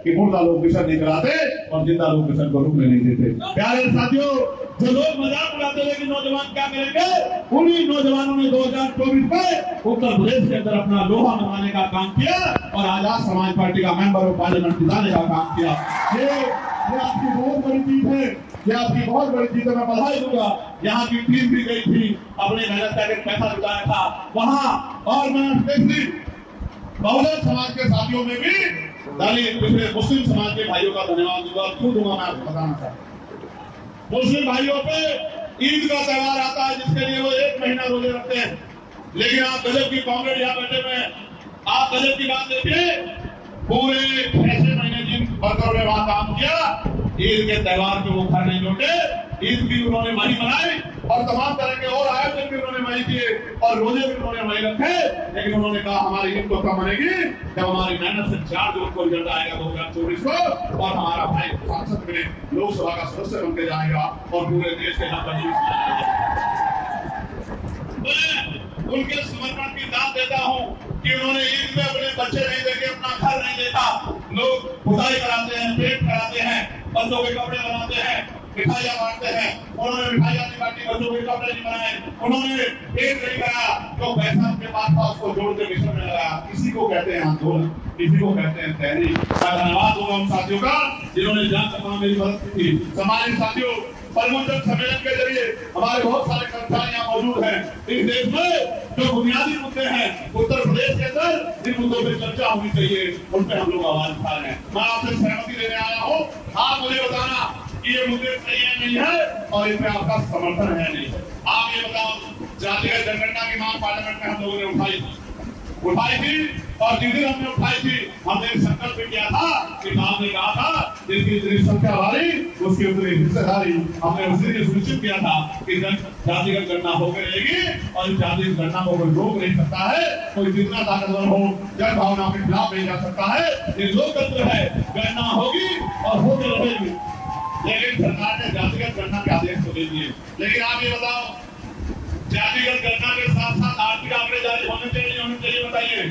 कि मुर्दा लोग मिशन नहीं कराते और जिंदा लोग मिशन को रुकने नहीं देते। प्यारे साथियों, जो लोग मजाक उड़ाते थे कि नौजवान क्या करेंगे, उन्हीं नौजवानों ने 2024 में उत्तर प्रदेश के अंदर अपना लोहा मनवाने का काम किया और आजाद समाज पार्टी का मेंबर ऑफ पार्लियामेंट दिलाने का काम किया। ये आपकी बहुत बड़ी चीज है, ये आपकी बहुत बड़ी चीज है। मैं बधाई दूंगा। यहाँ की टीम भी गई थी, अपने मेहनत करके पैसा जुटाया था वहां, और मैं स्पेशली बहुजन समाज के साथियों में भी दलित पिछड़े मुस्लिम समाज के भाइयों का धन्यवाद दूंगा, क्यों दूंगा मैं आपको बताना चाहता हूँ। मुस्लिम भाइयों पे ईद का त्योहार आता है जिसके लिए वो 1 महीना रोजे रखते हैं, लेकिन आप गजब की कांग्रेस यहाँ बैठे हुए, आप गजब की बात देखिए, पूरे 6 महीने जिन वर्करों ने वहां काम किया, ईद के त्योहार पे वो घर नहीं लौटे, ईद भी उन्होंने वही मनाई और तमाम तरह के और आयोजन भी उन्होंने वही किए और रोजे भी उन्होंने वही रखे। लेकिन उन्होंने कहा हमारी ईद तो कब मनेगी जब हमारी मेहनत से 4 जून को रिजल्ट आएगा 2024 को, और हमारा भाई सांसद में लोकसभा का सदस्य बनकर जाएगा और पूरे देश के उनके समर्पण की दाद देता हूँ कि उन्होंने ईद में अपने बच्चे नहीं देखे, अपना घर नहीं देखा। लोग खुदाई कराते हैं, पेंट कराते हैं, बच्चों के कपड़े बनाते हैं, मिठाइयाँ बांटते हैं, उन्होंने मिठाइयाँ नहीं बांटी, बच्चों के कपड़े नहीं बनाए, उन्होंने पेंट नहीं करा, जो पैसा अपने पास था उसको जोड़ के मिशन में लगाया। इसी को कहते हैं आंदोलन, इसी को कहते हैं तहरीक। मैं धन्यवाद दूंगा उन साथियों का जिन्होंने जान तक मेरी मदद की थी। समाज साथियों, परिवर्तन सम्मेलन के जरिए हमारे बहुत सारे कर्मचारी यहाँ मौजूद हैं। इस देश में जो बुनियादी मुद्दे हैं उत्तर प्रदेश के अंदर, जिन मुद्दों पर चर्चा होनी चाहिए उन पर हम लोग आवाज उठा रहे हैं। मैं आपसे सहमति देने आया हूँ, आप मुझे बताना कि ये मुद्दे सही है नहीं है और इसमें आपका समर्थन है नहीं है। आप ये बताओ, जातिगत जनगणना की मांग पार्लियामेंट में हम लोगों ने उठाई थी और जिस दिन हमने उठाई थी हमने संकल्प किया था कि साहब ने कहा था जिसकी जितनी संख्या वाली उसकी उतनी हिस्सेदारी, हमने उस दिन सुनिश्चित किया था कि जातिगत गणना होकर रहेगी और इस जातिगत गणना को कोई रोक नहीं सकता है, कोई जितना ताकतवर हो जन भावना के खिलाफ नहीं जा सकता है। ये लोकतंत्र है, गणना होगी और होकर रहेगी। लेकिन सरकार ने जातिगत गणना के आदेश तो दे दिए, लेकिन आप ये बताओ जातिगत गणना के साथ साथ आर्थिक आंकड़े जारी होने चाहिए नहीं होने चाहिए, बताइए।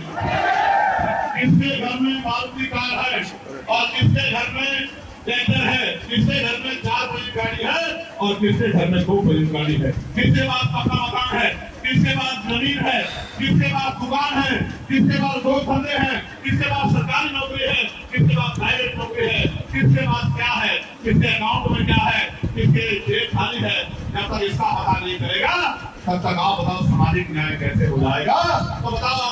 किसके घर में मारुति कार है और किसके घर में ट्रैक्टर है, किसके घर में 4 पहिया गाड़ी है और किसके घर में 2 पहिया गाड़ी है, किसके पास पक्का मकान है, किसके पास जमीन है, किसके पास दुकान है, किसके पास 2 धंधे हैं, किसके पास सरकारी नौकरी है, किसके पास प्राइवेट नौकरी है, किसके पास क्या है, किसके अकाउंट में क्या है, किसके जेब खाली है। जब तक इसका पता नहीं करेगा तब तक आप बताओ सामाजिक न्याय कैसे हो जाएगा। तो बताओ